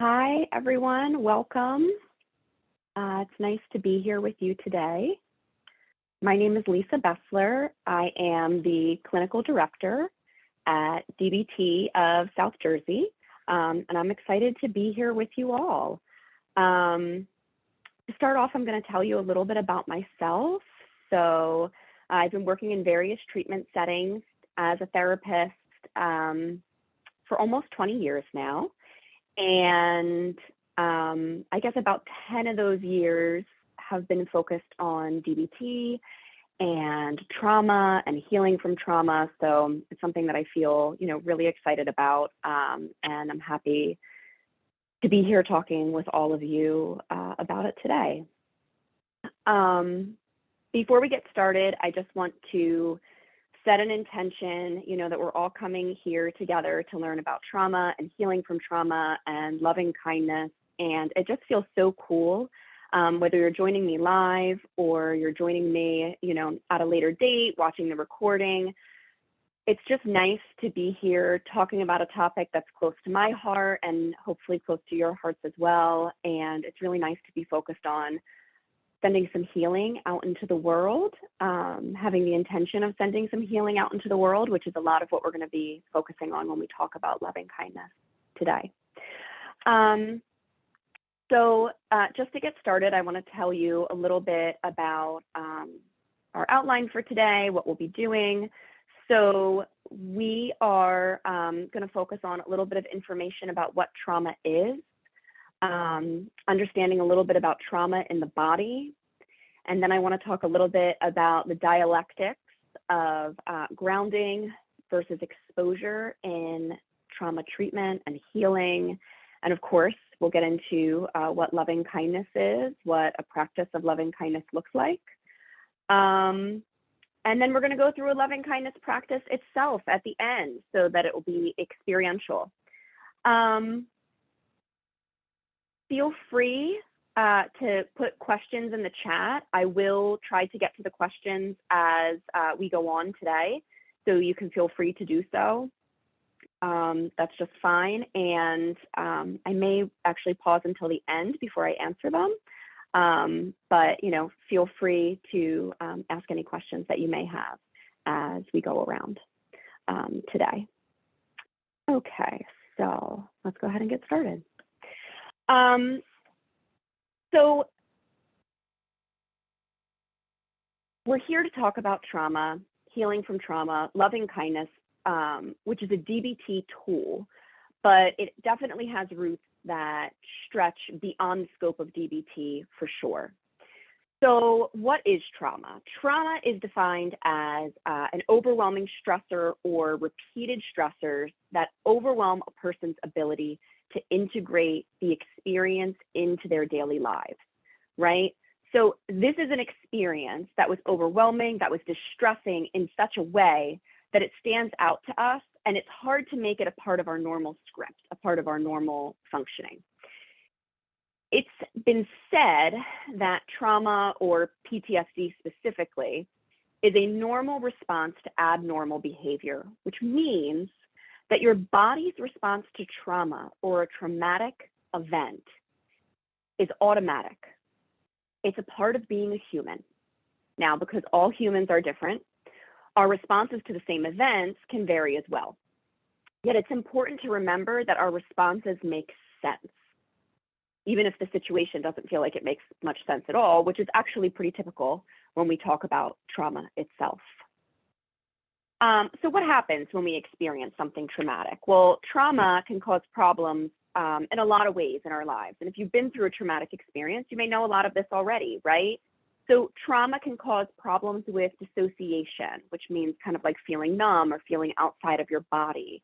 Hi, everyone. Welcome. It's nice to be here with you today. My name is Lisa Besler. I am the clinical director at DBT of South Jersey, and I'm excited to be here with you all. To start off, I'm going to tell you a little bit about myself. So I've been working in various treatment settings as a therapist for almost 20 years now. And I guess about 10 of those years have been focused on DBT and trauma and healing from trauma. So it's something that I feel, really excited about. And I'm happy to be here talking with all of you about it today. Before we get started, I just want to set an intention, that we're all coming here together to learn about trauma and healing from trauma and loving kindness. And it just feels so cool, whether you're joining me live or you're joining me, at a later date, watching the recording. It's just nice to be here talking about a topic that's close to my heart and hopefully close to your hearts as well. And it's really nice to be focused on sending some healing out into the world, having the intention of sending some healing out into the world, which is a lot of what we're going to be focusing on when we talk about loving kindness today. So just to get started, I want to tell you a little bit about our outline for today, what we'll be doing. So we are going to focus on a little bit of information about what trauma is, understanding a little bit about trauma in the body. And then I want to talk a little bit about the dialectics of grounding versus exposure in trauma treatment and healing. And of course, we'll get into what loving kindness is, what a practice of loving kindness looks like. And then we're going to go through a loving kindness practice itself at the end so that it will be experiential. Feel free to put questions in the chat. I will try to get to the questions as we go on today, so you can feel free to do so. That's just fine. And I may actually pause until the end before I answer them. But, feel free to ask any questions that you may have as we go around today. Okay, so let's go ahead and get started. So we're here to talk about trauma, healing from trauma, loving kindness, which is a DBT tool, but it definitely has roots that stretch beyond the scope of DBT for sure. So what is trauma? Trauma is defined as an overwhelming stressor or repeated stressors that overwhelm a person's ability to integrate the experience into their daily lives, right? So this is an experience that was overwhelming, that was distressing in such a way that it stands out to us, and it's hard to make it a part of our normal script, a part of our normal functioning. It's been said that trauma, or PTSD specifically, is a normal response to abnormal behavior, which means that your body's response to trauma or a traumatic event is automatic. It's a part of being a human. Now, because all humans are different, our responses to the same events can vary as well. Yet it's important to remember that our responses make sense, even if the situation doesn't feel like it makes much sense at all, which is actually pretty typical when we talk about trauma itself. So what happens when we experience something traumatic? Well, trauma can cause problems in a lot of ways in our lives. And if you've been through a traumatic experience, you may know a lot of this already, right? So trauma can cause problems with dissociation, which means kind of like feeling numb or feeling outside of your body.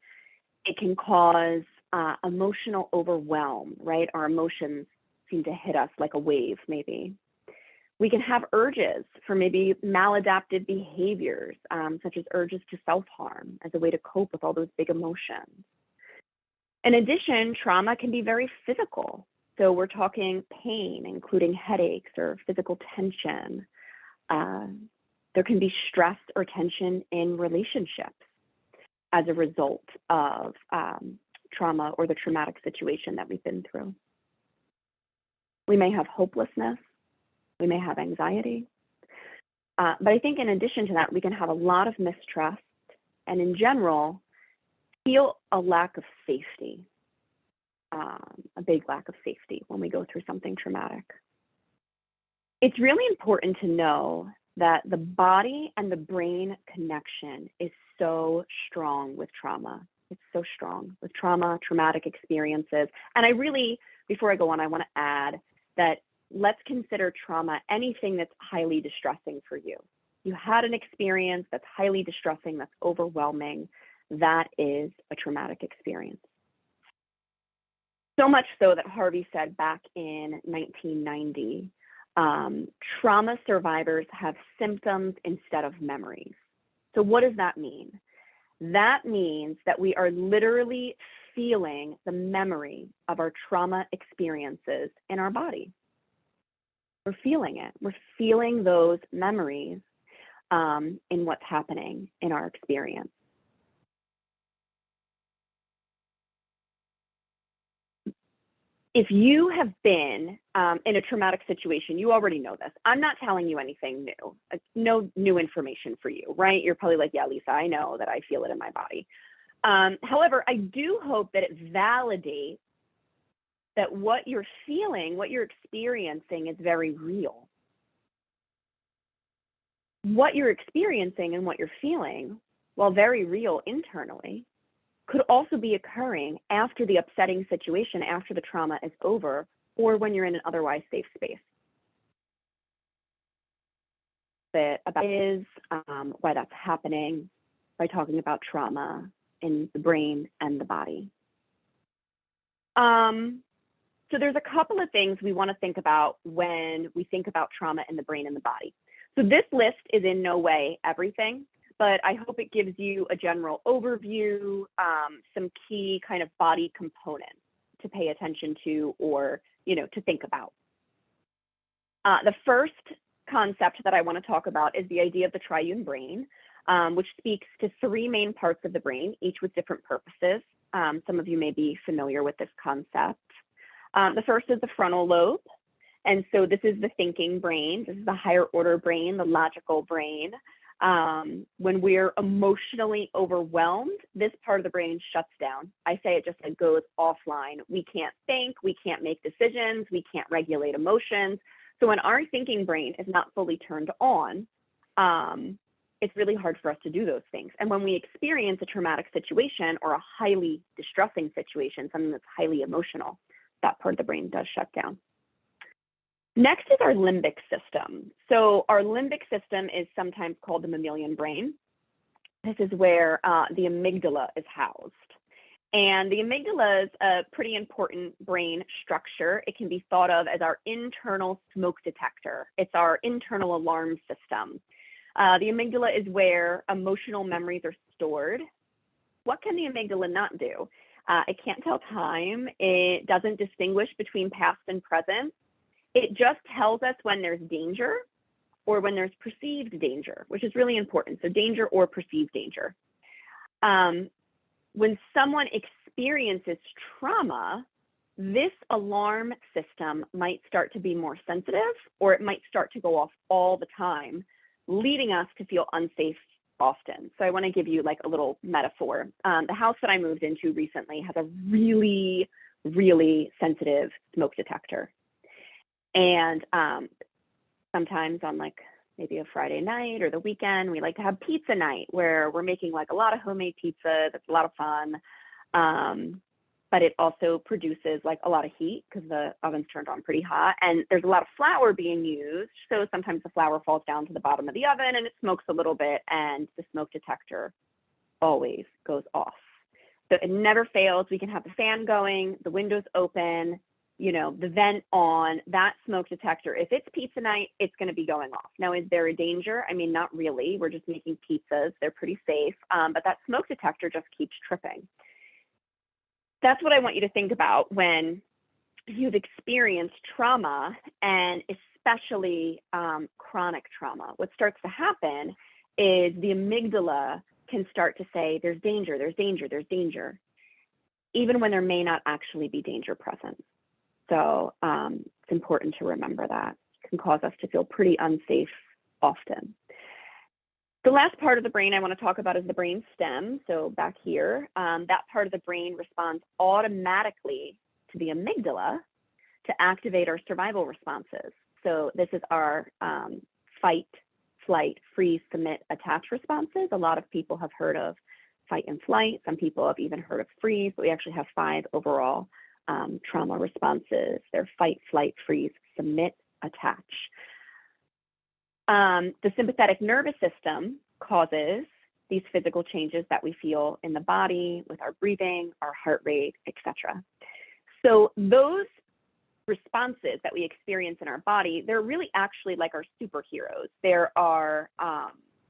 It can cause emotional overwhelm, right? Our emotions seem to hit us like a wave, maybe. We can have urges for maybe maladaptive behaviors, such as urges to self-harm as a way to cope with all those big emotions. In addition, trauma can be very physical. So we're talking pain, including headaches or physical tension, There can be stress or tension in relationships as a result of trauma or the traumatic situation that we've been through. We may have hopelessness. We may have anxiety. But I think in addition to that, we can have a lot of mistrust and in general, feel a lack of safety, a big lack of safety when we go through something traumatic. It's really important to know that the body and the brain connection is so strong with trauma. It's so strong with trauma, traumatic experiences. And I really, before I go on, I want to add that let's consider trauma anything that's highly distressing for you. You had an experience that's highly distressing, that's overwhelming. That is a traumatic experience. So much so that Harvey said back in 1990, trauma survivors have symptoms instead of memories. So what does that mean? That means that we are literally feeling the memory of our trauma experiences in our body. We're feeling it. We're feeling those memories in what's happening in our experience. If you have been in a traumatic situation, you already know this. I'm not telling you anything new. No new information for you, right? You're probably like, yeah, Lisa, I know that I feel it in my body. However, I do hope that it validates that what you're feeling, what you're experiencing is very real. What you're experiencing and what you're feeling, while very real internally, could also be occurring after the upsetting situation, after the trauma is over, or when you're in an otherwise safe space. That is why that's happening by talking about trauma in the brain and the body. So there's a couple of things we want to think about when we think about trauma in the brain and the body. So this list is in no way everything, but I hope it gives you a general overview, some key kind of body components to pay attention to or, to think about. The first concept that I want to talk about is the idea of the triune brain, which speaks to three main parts of the brain, each with different purposes. Some of you may be familiar with this concept. The first is the frontal lobe. And so this is the thinking brain. This is the higher order brain, the logical brain. When we're emotionally overwhelmed, this part of the brain shuts down. I say it just like goes offline. We can't think, we can't make decisions, we can't regulate emotions. So when our thinking brain is not fully turned on, it's really hard for us to do those things. And when we experience a traumatic situation or a highly distressing situation, something that's highly emotional, that part of the brain does shut down. Next is our limbic system. So our limbic system is sometimes called the mammalian brain. This is where the amygdala is housed. And the amygdala is a pretty important brain structure. It can be thought of as our internal smoke detector. It's our internal alarm system. The amygdala is where emotional memories are stored. What can the amygdala not do? It can't tell time. It doesn't distinguish between past and present. It just tells us when there's danger or when there's perceived danger, which is really important. So danger or perceived danger. When someone experiences trauma, this alarm system might start to be more sensitive, or it might start to go off all the time, leading us to feel unsafe often. So I want to give you like a little metaphor. The house that I moved into recently has a really, really sensitive smoke detector. And sometimes on like maybe a Friday night or the weekend, we like to have pizza night where we're making like a lot of homemade pizza. That's a lot of fun. But it also produces like a lot of heat because the oven's turned on pretty hot, and there's a lot of flour being used. So sometimes the flour falls down to the bottom of the oven and it smokes a little bit, and the smoke detector always goes off. So it never fails. We can have the fan going, the windows open, the vent on. That smoke detector, if it's pizza night, it's going to be going off. Now, is there a danger? I mean, not really. We're just making pizzas. They're pretty safe. But that smoke detector just keeps tripping. That's what I want you to think about when you've experienced trauma, and especially chronic trauma. What starts to happen is the amygdala can start to say, there's danger, there's danger, there's danger, even when there may not actually be danger present. So it's important to remember that. It can cause us to feel pretty unsafe often. The last part of the brain I want to talk about is the brain stem. So back here, that part of the brain responds automatically to the amygdala to activate our survival responses. So this is our fight, flight, freeze, submit, attach responses. A lot of people have heard of fight and flight. Some people have even heard of freeze, but we actually have 5 overall trauma responses. They're fight, flight, freeze, submit, attach. The sympathetic nervous system causes these physical changes that we feel in the body with our breathing, our heart rate, etc. So those responses that we experience in our body, they're really actually like our superheroes. They're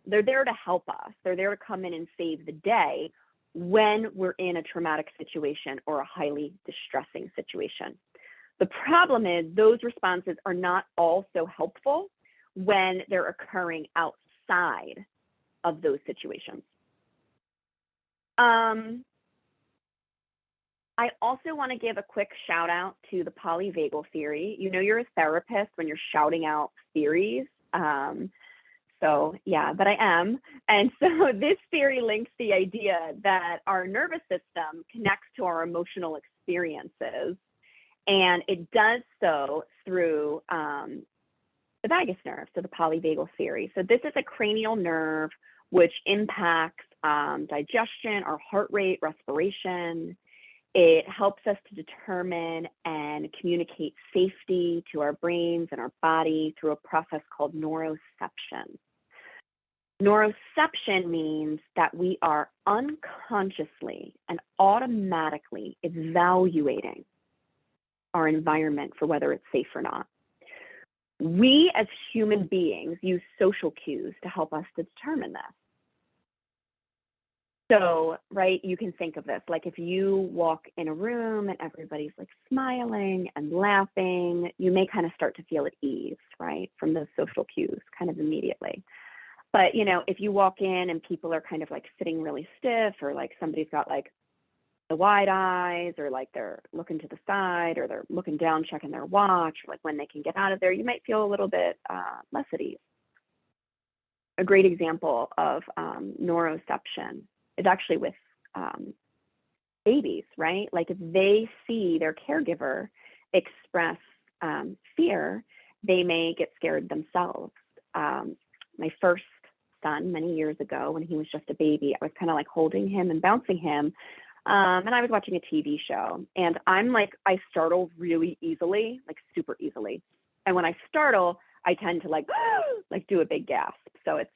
there to help us. They're there to come in and save the day when we're in a traumatic situation or a highly distressing situation. The problem is those responses are not also helpful when they're occurring outside of those situations. I also want to give a quick shout out to the polyvagal theory. You know, you're a therapist when you're shouting out theories. So yeah, but I am. And so this theory links the idea that our nervous system connects to our emotional experiences, and it does so through the vagus nerve, so the polyvagal theory. So this is a cranial nerve which impacts digestion, our heart rate, respiration. It helps us to determine and communicate safety to our brains and our body through a process called neuroception. Neuroception means that we are unconsciously and automatically evaluating our environment for whether it's safe or not. We as human beings use social cues to help us to determine this. So, right, you can think of this, like if you walk in a room and everybody's like smiling and laughing, you may kind of start to feel at ease, right, from those social cues kind of immediately. But, you know, if you walk in and people are kind of like sitting really stiff, or like somebody's got like the wide eyes, or like they're looking to the side, or they're looking down, checking their watch, like when they can get out of there, you might feel a little bit less at ease. A great example of neuroception is actually with babies, right? Like if they see their caregiver express fear, they may get scared themselves. My first son, many years ago, when he was just a baby, I was kind of like holding him and bouncing him. And I was watching a TV show, and I startle really easily, like super easily. And when I startle, I tend to like do a big gasp. So it's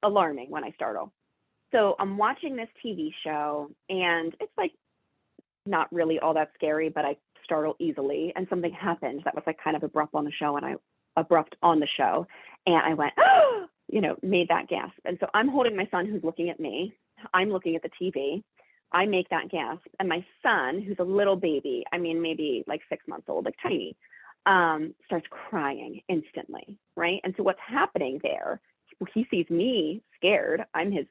alarming when I startle. So I'm watching this TV show, and it's like not really all that scary, but I startle easily. And something happened that was like kind of abrupt on the show, and I went, made that gasp. And so I'm holding my son who's looking at me. I'm looking at the TV. I make that gasp, and my son, who's a little baby, I mean, maybe like 6 months old, like tiny, starts crying instantly, right? And so what's happening there, he sees me scared. I'm his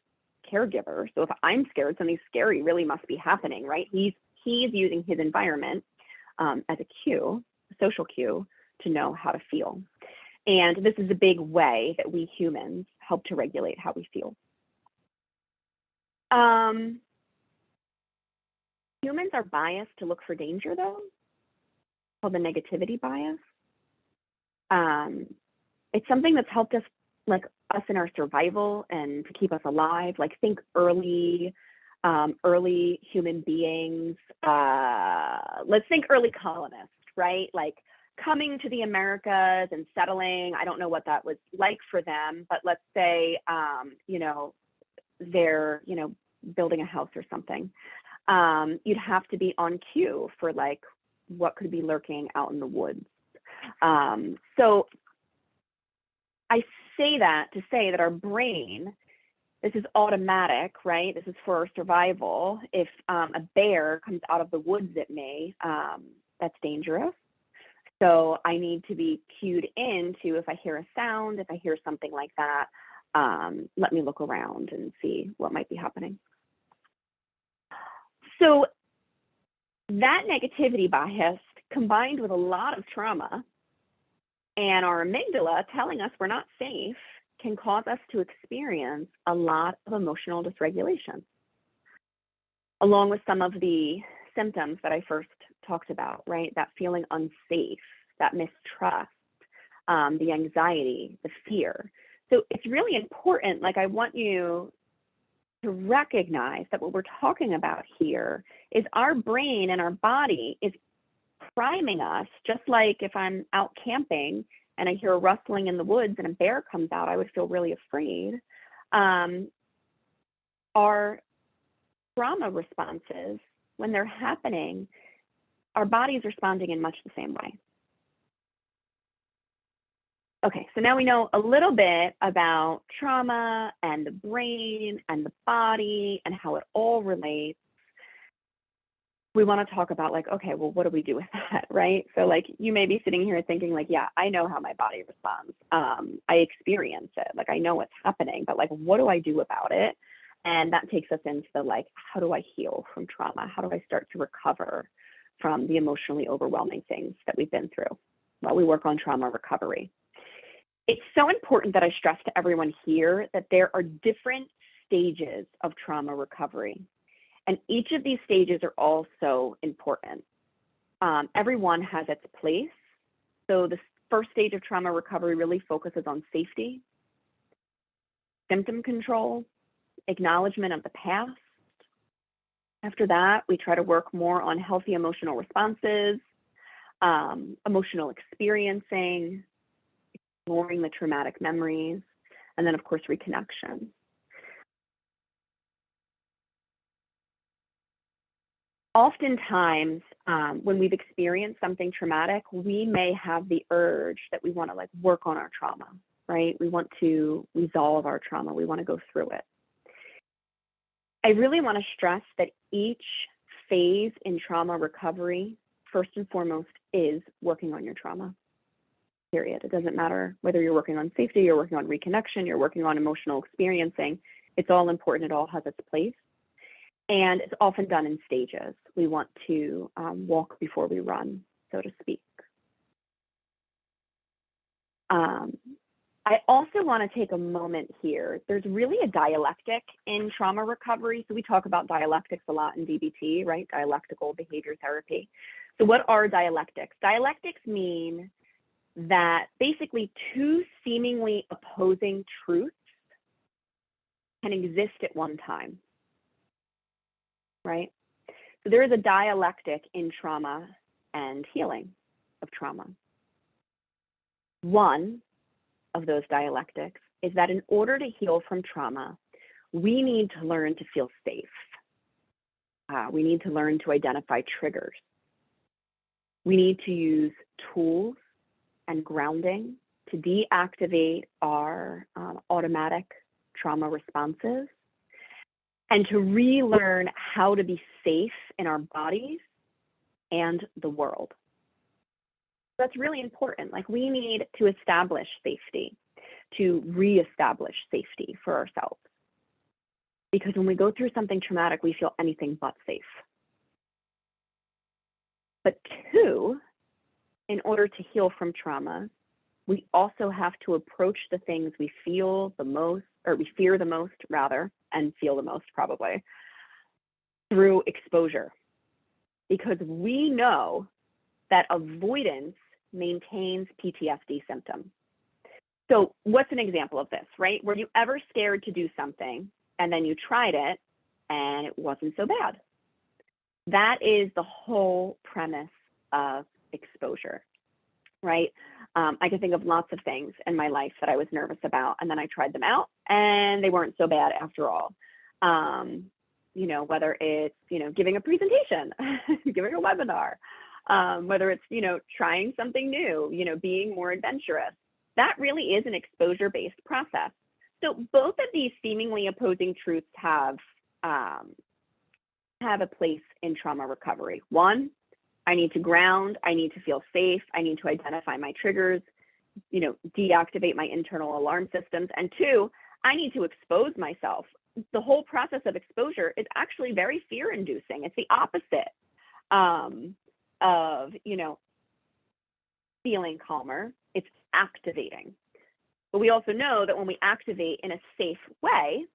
caregiver. So if I'm scared, something scary really must be happening, right? He's using his environment as a cue, a social cue, to know how to feel. And this is a big way that we humans help to regulate how we feel. Humans are biased to look for danger, though, called the negativity bias. It's something that's helped us, like us in our survival and to keep us alive. Like think early human beings. Let's think early colonists, right? Like coming to the Americas and settling. I don't know what that was like for them, but let's say, they're, building a house or something. You'd have to be on cue for like what could be lurking out in the woods. So I say that to say that our brain, this is automatic, right? This is for our survival. If a bear comes out of the woods at me, that's dangerous. So I need to be cued into, if I hear a sound, if I hear something like that, let me look around and see what might be happening. So that negativity bias, combined with a lot of trauma and our amygdala telling us we're not safe, can cause us to experience a lot of emotional dysregulation, along with some of the symptoms that I first talked about, right? That feeling unsafe, that mistrust, the anxiety, the fear. So it's really important, like I want you to recognize that what we're talking about here is our brain and our body is priming us, just like if I'm out camping and I hear a rustling in the woods and a bear comes out, I would feel really afraid. Our trauma responses, when they're happening, our body's responding in much the same way. Okay, so now we know a little bit about trauma and the brain and the body and how it all relates. We want to talk about like, okay, well, what do we do with that, right? So like you may be sitting here thinking like, yeah, I know how my body responds. I experience it, like I know what's happening, but like, what do I do about it? And that takes us into the like, how do I heal from trauma? How do I start to recover from the emotionally overwhelming things that we've been through while we work on trauma recovery? It's so important that I stress to everyone here that there are different stages of trauma recovery. And each of these stages are also important. Everyone has its place. So the first stage of trauma recovery really focuses on safety, symptom control, acknowledgement of the past. After that, we try to work more on healthy emotional responses, emotional experiencing, exploring the traumatic memories, and then of course, reconnection. Oftentimes, when we've experienced something traumatic, we may have the urge that we want to like work on our trauma, right? We want to resolve our trauma. We want to go through it. I really want to stress that each phase in trauma recovery, first and foremost, is working on your trauma, period. It doesn't matter whether you're working on safety, you're working on reconnection, you're working on emotional experiencing. It's all important. It all has its place. And it's often done in stages. We want to walk before we run, so to speak. I also want to take a moment here. There's really a dialectic in trauma recovery. So we talk about dialectics a lot in DBT, right? Dialectical behavior therapy. So what are dialectics? Dialectics mean that basically two seemingly opposing truths can exist at one time, right? So there is a dialectic in trauma and healing of trauma. One of those dialectics is that in order to heal from trauma, we need to learn to feel safe. We need to learn to identify triggers. We need to use tools and grounding to deactivate our automatic trauma responses and to relearn how to be safe in our bodies and the world. That's really important. Like we need to establish safety, to reestablish safety for ourselves. Because when we go through something traumatic, we feel anything but safe. But two, in order to heal from trauma, we also have to approach the things we feel the most, or we fear the most rather, and feel the most probably, through exposure. Because we know that avoidance maintains PTSD symptoms. So what's an example of this, right? Were you ever scared to do something and then you tried it and it wasn't so bad? That is the whole premise of exposure, right? I can think of lots of things in my life that I was nervous about, and then I tried them out and they weren't so bad after all. You know, whether it's, you know, giving a presentation, giving a webinar, whether it's, you know, trying something new, you know, being more adventurous. That really is an exposure-based process. So both of these seemingly opposing truths have a place in trauma recovery. One, I need to ground. I need to feel safe. I need to identify my triggers, deactivate my internal alarm systems. And 2, I need to expose myself. The whole process of exposure is actually very fear-inducing. It's the opposite of, feeling calmer. It's activating. But we also know that when we activate in a safe way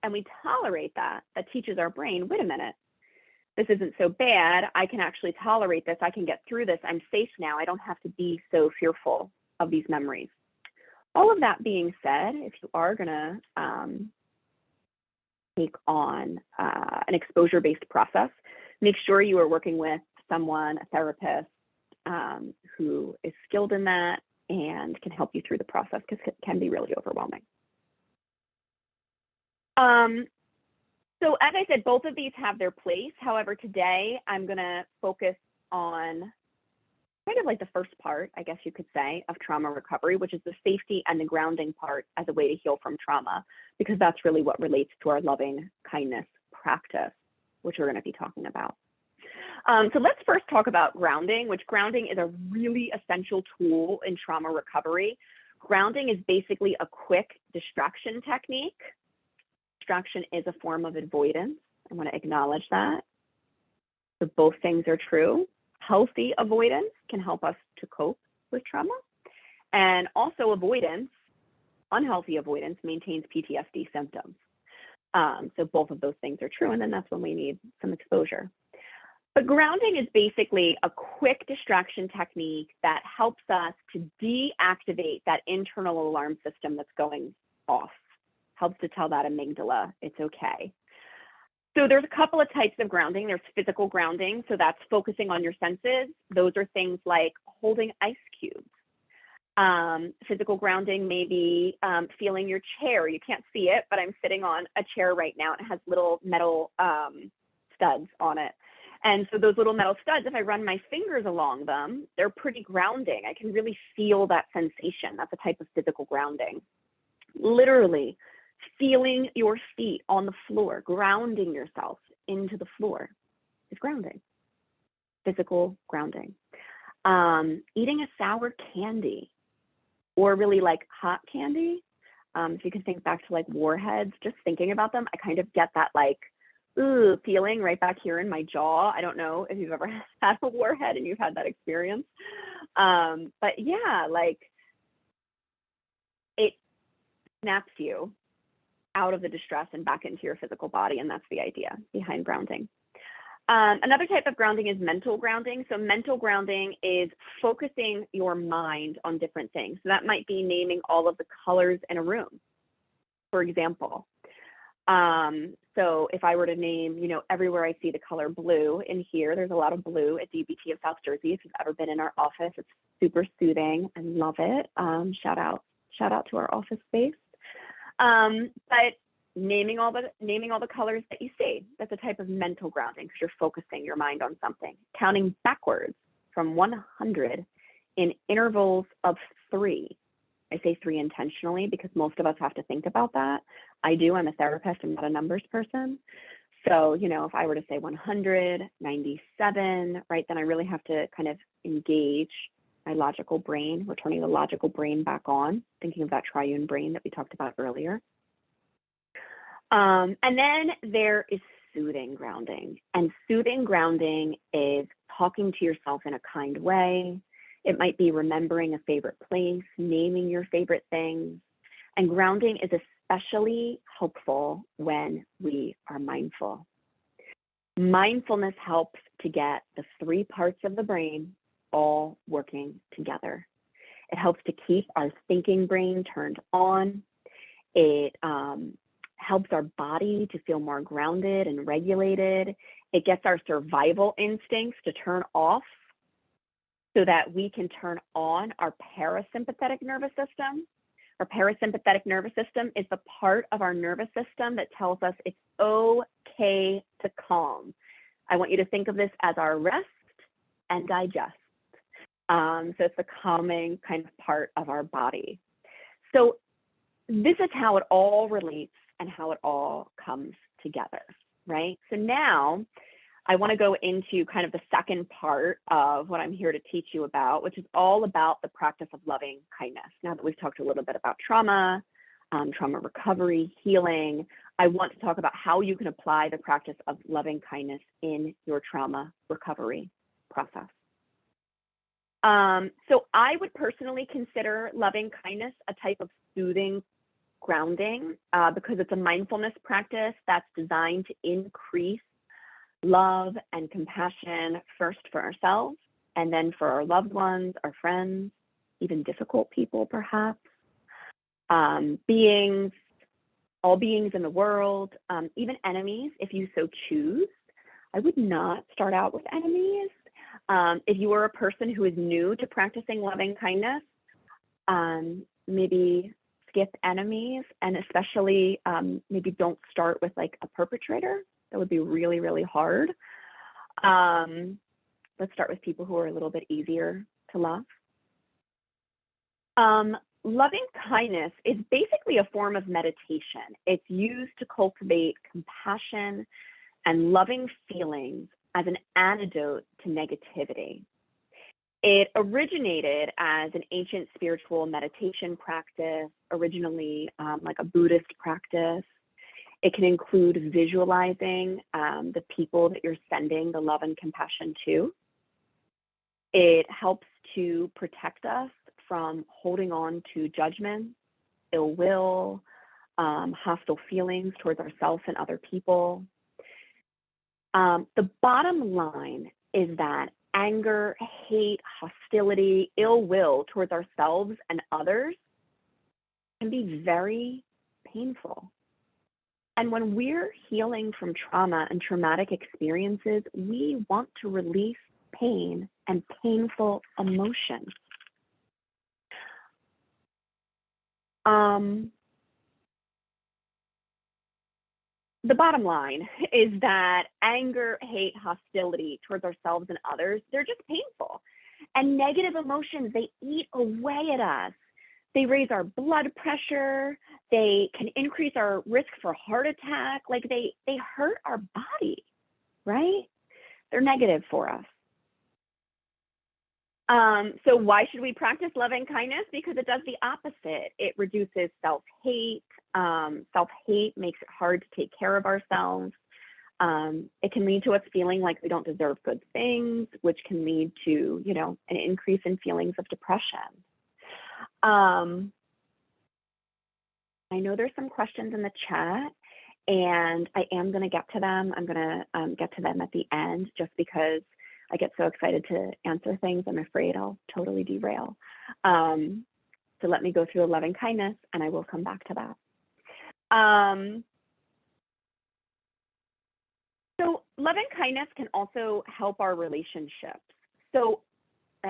and we tolerate that teaches our brain, wait a minute, this isn't so bad. I can actually tolerate this. I can get through this. I'm safe now. I don't have to be so fearful of these memories. All of that being said, if you are going to take on an exposure-based process, make sure you are working with someone, a therapist, who is skilled in that and can help you through the process, because it can be really overwhelming. So as I said, both of these have their place. However, today I'm going to focus on kind of like the first part, I guess you could say, of trauma recovery, which is the safety and the grounding part as a way to heal from trauma, because that's really what relates to our loving kindness practice, which we're going to be talking about. So let's first talk about grounding, which grounding is a really essential tool in trauma recovery. Grounding is basically a quick distraction technique. Distraction is a form of avoidance. I want to acknowledge that. So both things are true. Healthy avoidance can help us to cope with trauma. And also avoidance, unhealthy avoidance, maintains PTSD symptoms. So both of those things are true. And then that's when we need some exposure. But grounding is basically a quick distraction technique that helps us to deactivate that internal alarm system that's going off. Helps to tell that amygdala it's okay. So there's a couple of types of grounding. There's physical grounding. So that's focusing on your senses. Those are things like holding ice cubes. Physical grounding may be feeling your chair. You can't see it, but I'm sitting on a chair right now. And it has little metal studs on it. And so those little metal studs, if I run my fingers along them, they're pretty grounding. I can really feel that sensation. That's a type of physical grounding. Literally feeling your feet on the floor, grounding yourself into the floor is grounding, physical grounding. Eating a sour candy or really like hot candy. If you can think back to like warheads, just thinking about them, I kind of get that like, ooh, feeling right back here in my jaw. I don't know if you've ever had a warhead and you've had that experience. But yeah, like it snaps you out of the distress and back into your physical body. And that's the idea behind grounding. Another type of grounding is mental grounding. So mental grounding is focusing your mind on different things. So that might be naming all of the colors in a room, for example. So if I were to name, everywhere I see the color blue in here, there's a lot of blue at DBT of South Jersey. If you've ever been in our office, it's super soothing. I love it. Shout out to our office space. But naming all the colors that you see, that's a type of mental grounding because you're focusing your mind on something. Counting backwards from 100 in intervals of 3. I say 3 intentionally because most of us have to think about that. I do. I'm a therapist. I'm not a numbers person. So, if I were to say 100, 97, right, then I really have to kind of engage my logical brain. We're turning the logical brain back on, thinking of that triune brain that we talked about earlier. And then there is soothing grounding. And soothing grounding is talking to yourself in a kind way. It might be remembering a favorite place, naming your favorite things. And grounding is especially helpful when we are mindful. Mindfulness helps to get the 3 parts of the brain all working together. It helps to keep our thinking brain turned on. It helps our body to feel more grounded and regulated. It gets our survival instincts to turn off so that we can turn on our parasympathetic nervous system. Our parasympathetic nervous system is the part of our nervous system that tells us it's okay to calm. I want you to think of this as our rest and digest. So it's the calming kind of part of our body. So this is how it all relates and how it all comes together, right? So now I want to go into kind of the second part of what I'm here to teach you about, which is all about the practice of loving kindness. Now that we've talked a little bit about trauma, trauma recovery, healing, I want to talk about how you can apply the practice of loving kindness in your trauma recovery process. So I would personally consider loving kindness a type of soothing grounding because it's a mindfulness practice that's designed to increase love and compassion first for ourselves and then for our loved ones, our friends, even difficult people perhaps, beings, all beings in the world, even enemies if you so choose. I would not start out with enemies. If you are a person who is new to practicing loving kindness, maybe skip enemies, and especially maybe don't start with like a perpetrator. That would be really, really hard. Let's start with people who are a little bit easier to love. Loving kindness is basically a form of meditation. It's used to cultivate compassion and loving feelings as an antidote to negativity. It originated as an ancient spiritual meditation practice, originally like a Buddhist practice. It can include visualizing the people that you're sending the love and compassion to. It helps to protect us from holding on to judgment, ill will, hostile feelings towards ourselves and other people. The bottom line is that anger, hate, hostility, ill will towards ourselves and others can be very painful. And when we're healing from trauma and traumatic experiences, we want to release pain and painful emotions. The bottom line is that anger, hate, hostility towards ourselves and others, they're just painful. And negative emotions, they eat away at us. They raise our blood pressure. They can increase our risk for heart attack. Like they hurt our body, right? They're negative for us. So why should we practice loving kindness? Because it does the opposite. It reduces self-hate. Self-hate makes it hard to take care of ourselves. It can lead to us feeling like we don't deserve good things, which can lead to, you know, an increase in feelings of depression. I know there's some questions in the chat, and I am going to get to them. I'm going to get to them at the end just because I get so excited to answer things. I'm afraid I'll totally derail. So let me go through the loving kindness, and I will come back to that. So loving kindness can also help our relationships. So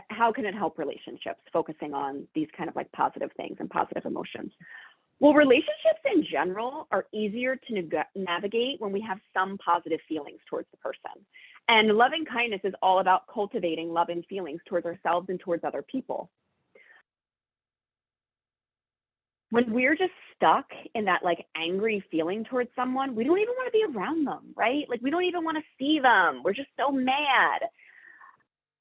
how can it help relationships, focusing on these kind of like positive things and positive emotions? Well, relationships in general are easier to navigate when we have some positive feelings towards the person. And loving kindness is all about cultivating loving feelings towards ourselves and towards other people. When we're just stuck in that like angry feeling towards someone, we don't even want to be around them, right? Like we don't even want to see them. We're just so mad.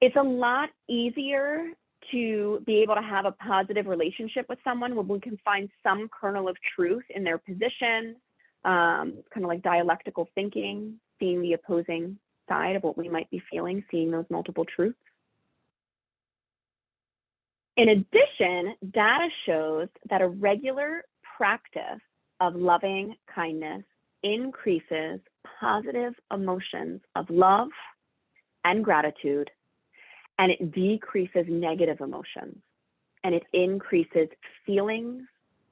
It's a lot easier to be able to have a positive relationship with someone when we can find some kernel of truth in their position, kind of like dialectical thinking, seeing the opposing side of what we might be feeling, seeing those multiple truths. In addition, data shows that a regular practice of loving kindness increases positive emotions of love and gratitude, and it decreases negative emotions, and it increases feelings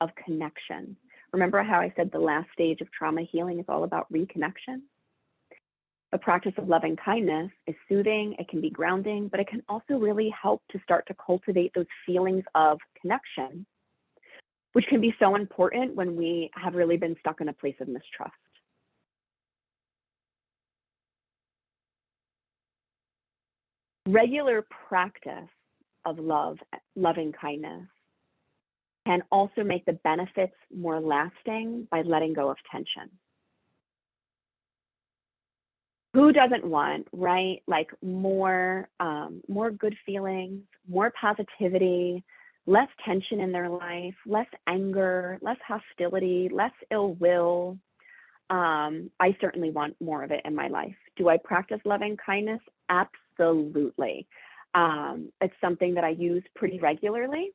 of connection. Remember how I said the last stage of trauma healing is all about reconnection? The practice of loving kindness is soothing, it can be grounding, but it can also really help to start to cultivate those feelings of connection, which can be so important when we have really been stuck in a place of mistrust. Regular practice of loving kindness can also make the benefits more lasting by letting go of tension. Who doesn't want, right? Like more good feelings, more positivity, less tension in their life, less anger, less hostility, less ill will. I certainly want more of it in my life. Do I practice loving kindness? Absolutely. It's something that I use pretty regularly.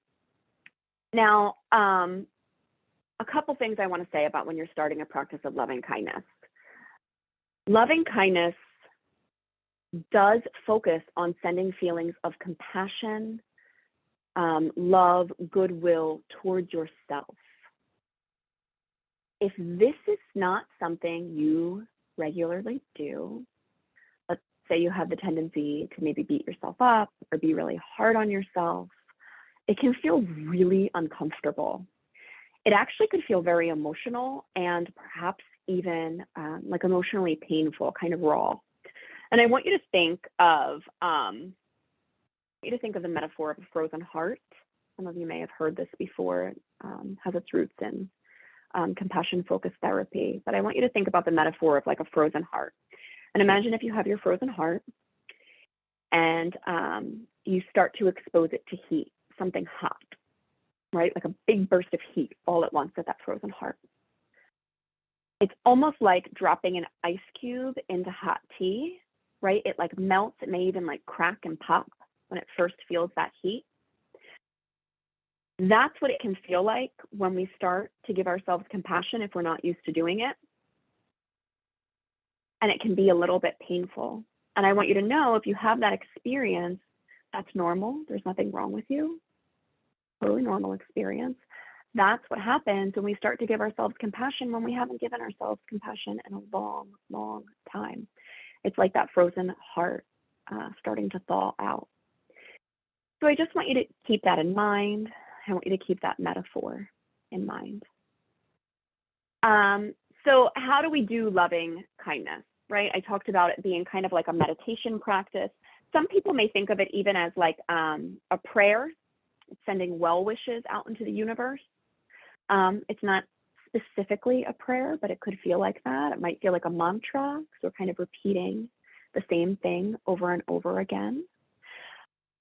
Now, a couple things I want to say about when you're starting a practice of loving kindness. Loving kindness does focus on sending feelings of compassion, love, goodwill towards yourself. If this is not something you regularly do, let's say you have the tendency to maybe beat yourself up or be really hard on yourself, it can feel really uncomfortable. It actually could feel very emotional and perhaps even like emotionally painful, kind of raw. And I want you to think of the metaphor of a frozen heart. Some of you may have heard this before. It has its roots in compassion-focused therapy. But I want you to think about the metaphor of like a frozen heart. And imagine if you have your frozen heart and you start to expose it to heat, something hot, right? Like a big burst of heat all at once at that frozen heart. It's almost like dropping an ice cube into hot tea, right? It like melts, it may even like crack and pop when it first feels that heat. That's what it can feel like when we start to give ourselves compassion if we're not used to doing it. And it can be a little bit painful. And I want you to know, if you have that experience, that's normal. There's nothing wrong with you. Totally normal experience. That's what happens when we start to give ourselves compassion when we haven't given ourselves compassion in a long, long time. It's like that frozen heart starting to thaw out. So I just want you to keep that in mind. I want you to keep that metaphor in mind. So how do we do loving kindness, right? I talked about it being kind of like a meditation practice. Some people may think of it even as like a prayer, sending well wishes out into the universe. It's not specifically a prayer, but it could feel like that. It might feel like a mantra, so we're kind of repeating the same thing over and over again.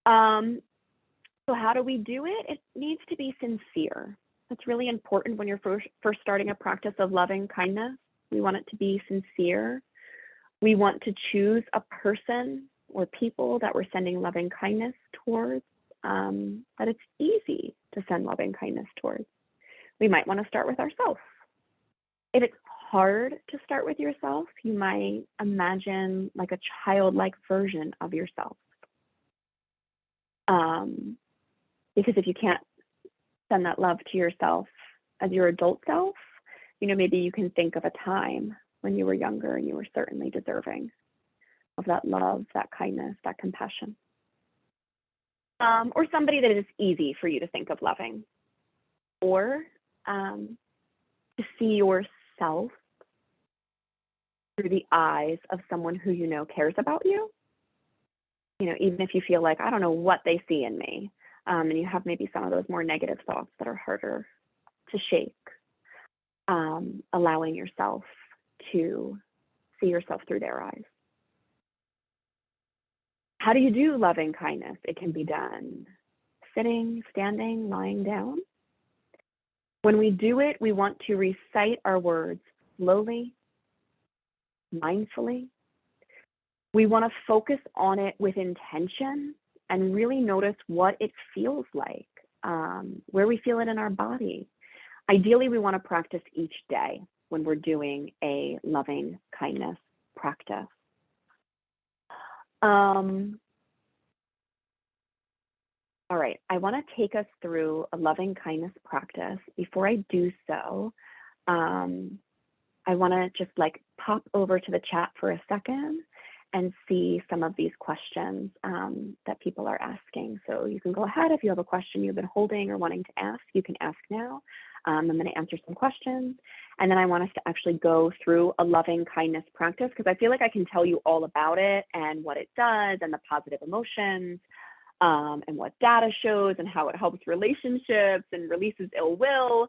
So how do we do it? It needs to be sincere. That's really important when you're first starting a practice of loving kindness. We want it to be sincere. We want to choose a person or people that we're sending loving kindness towards, that it's easy to send loving kindness towards. We might want to start with ourselves. If it's hard to start with yourself, you might imagine like a childlike version of yourself. Because if you can't send that love to yourself as your adult self, maybe you can think of a time when you were younger and you were certainly deserving of that love, that kindness, that compassion. Or somebody that is easy for you to think of loving. Or to see yourself through the eyes of someone who cares about you. Even if you feel like, I don't know what they see in me, and you have maybe some of those more negative thoughts that are harder to shake, allowing yourself to see yourself through their eyes. How do you do loving kindness? It can be done sitting, standing, lying down. When we do it, we want to recite our words slowly, mindfully. We want to focus on it with intention and really notice what it feels like, where we feel it in our body. Ideally, we want to practice each day when we're doing a loving kindness practice. All right, I want to take us through a loving kindness practice. Before I do so, I want to just pop over to the chat for a second and see some of these questions that people are asking. So you can go ahead. If you have a question you've been holding or wanting to ask, you can ask now. I'm going to answer some questions. And then I want us to actually go through a loving kindness practice, because I feel like I can tell you all about it and what it does and the positive emotions and what data shows and how it helps relationships and releases ill will.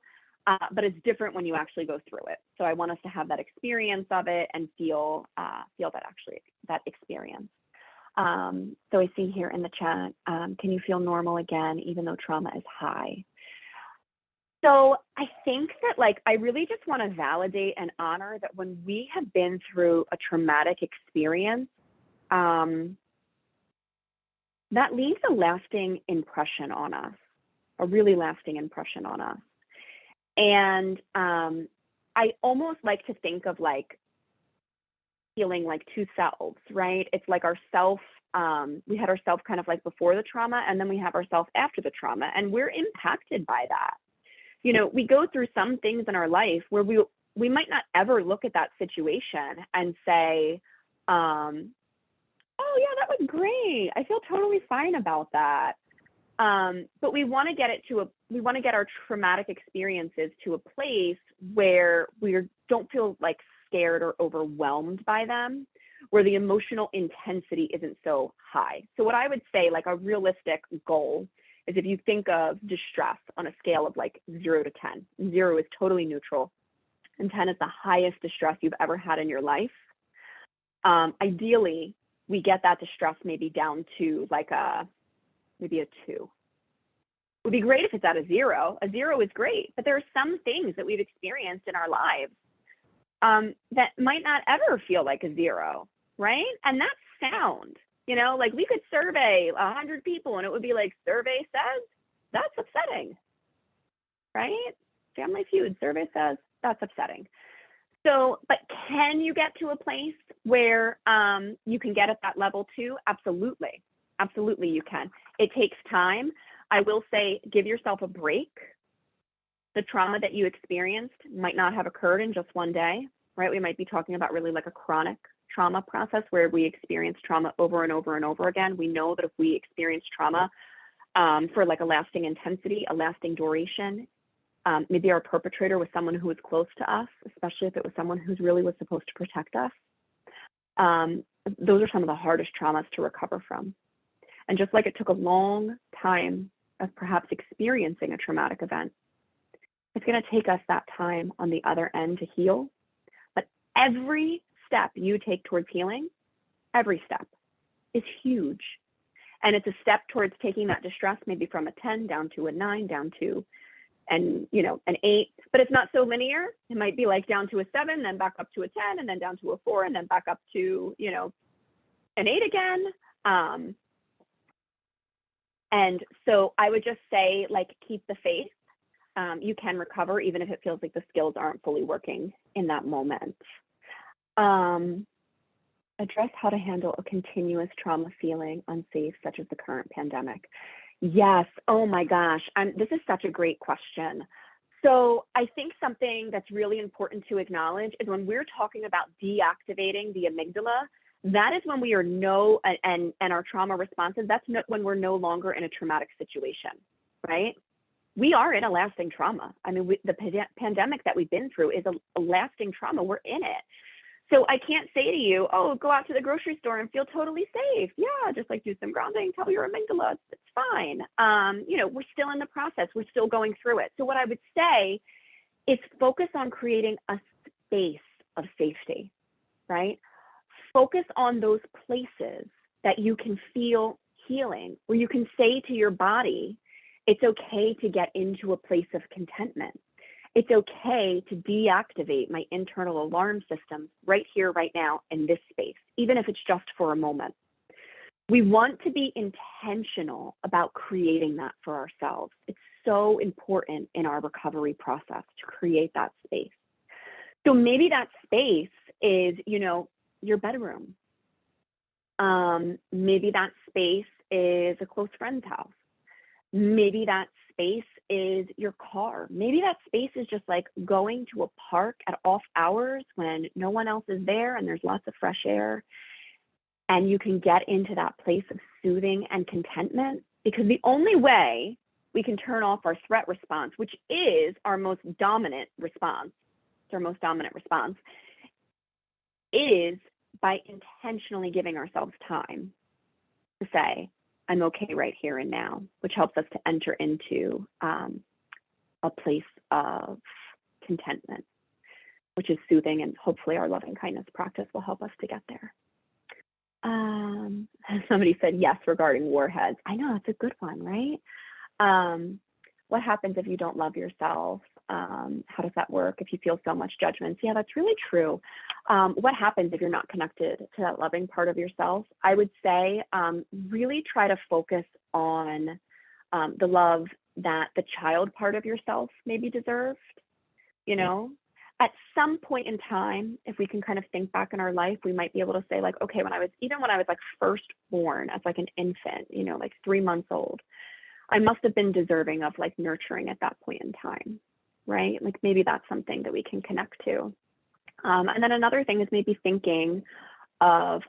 but it's different when you actually go through it. So I want us to have that experience of it and feel that experience. So I see here in the chat, can you feel normal again, even though trauma is high? So I think that, like, I really just want to validate and honor that when we have been through a traumatic experience, that leaves a lasting impression on us, a really lasting impression on us. And I almost like to think of like feeling like two selves, right? It's like our self, we had ourself kind of like before the trauma, and then we have ourself after the trauma, and we're impacted by that. You know, we go through some things in our life where we might not ever look at that situation and say, oh yeah, that was great. I feel totally fine about that. But we want to get our traumatic experiences to a place where we don't feel like scared or overwhelmed by them, where the emotional intensity isn't so high. So what I would say, like a realistic goal, is if you think of distress on a scale of like 0 to 10. 0 is totally neutral, and 10 is the highest distress you've ever had in your life. Ideally, we get that distress maybe down to like maybe a 2. It would be great if it's at a 0. A 0 is great, but there are some things that we've experienced in our lives that might not ever feel like a 0, right? And that's sound. You know, like we could survey 100 people and it would be like, survey says that's upsetting, right? Family Feud, survey says that's upsetting. So, but can you get to a place where you can get at that level too? Absolutely. Absolutely, you can. It takes time. I will say, give yourself a break. The trauma that you experienced might not have occurred in just one day, right? We might be talking about really like a chronic trauma process where we experience trauma over and over and over again. We know that if we experience trauma for like a lasting intensity, a lasting duration, maybe our perpetrator was someone who was close to us, especially if it was someone who really was supposed to protect us. Those are some of the hardest traumas to recover from. And just like it took a long time of perhaps experiencing a traumatic event, it's going to take us that time on the other end to heal. But every step you take towards healing, every step is huge. And it's a step towards taking that distress maybe from a 10 down to a 9, down to an 8, but it's not so linear. It might be like down to a 7, then back up to a 10, and then down to a 4, and then back up to, an 8 again. And so I would just say, like, keep the faith. You can recover even if it feels like the skills aren't fully working in that moment. Address how to handle a continuous trauma feeling unsafe, such as the current pandemic. Yes. Oh my gosh. This is such a great question. So I think something that's really important to acknowledge is when we're talking about deactivating the amygdala, that is when we are and our trauma responses, that's when we're no longer in a traumatic situation, right? We are in a lasting trauma. I mean, the pandemic that we've been through is a lasting trauma. We're in it. So I can't say to you, oh, go out to the grocery store and feel totally safe. Yeah, just like do some grounding, tell your amygdala it's fine. We're still in the process. We're still going through it. So what I would say is focus on creating a space of safety, right? Focus on those places that you can feel healing, where you can say to your body, it's okay to get into a place of contentment. It's okay to deactivate my internal alarm system right here, right now, in this space, even if it's just for a moment. We want to be intentional about creating that for ourselves. It's so important in our recovery process to create that space. So maybe that space is, your bedroom. Maybe that space is a close friend's house. Maybe that space is your car. Maybe that space is just like going to a park at off hours when no one else is there and there's lots of fresh air, and you can get into that place of soothing and contentment, because the only way we can turn off our threat response, which is our most dominant response, is by intentionally giving ourselves time to say, I'm okay right here and now, which helps us to enter into a a place of contentment, which is soothing, and hopefully our loving kindness practice will help us to get there. Somebody said yes regarding warheads. I know, that's a good one, right? What happens if you don't love yourself? How does that work if you feel so much judgment? Yeah, that's really true. What happens if you're not connected to that loving part of yourself? I would say really try to focus on the love that the child part of yourself maybe deserved. You know, at some point in time, if we can kind of think back in our life, we might be able to say like, okay, when I was like first born as like an infant, you know, like 3 months old, I must have been deserving of like nurturing at that point in time, right? Like maybe that's something that we can connect to. And then another thing is maybe thinking of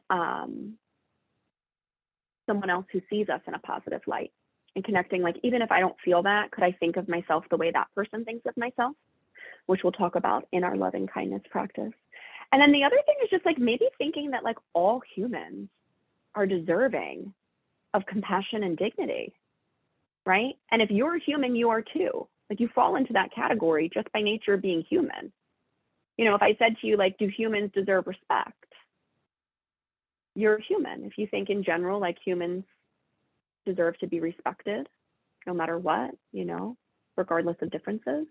someone else who sees us in a positive light and connecting, like, even if I don't feel that, could I think of myself the way that person thinks of myself, which we'll talk about in our loving kindness practice. And then the other thing is just like maybe thinking that like all humans are deserving of compassion and dignity, right? And if you're a human, you are too. Like you fall into that category just by nature of being human. You know, if I said to you, like, do humans deserve respect? You're human. If you think in general, like humans deserve to be respected no matter what, you know, regardless of differences,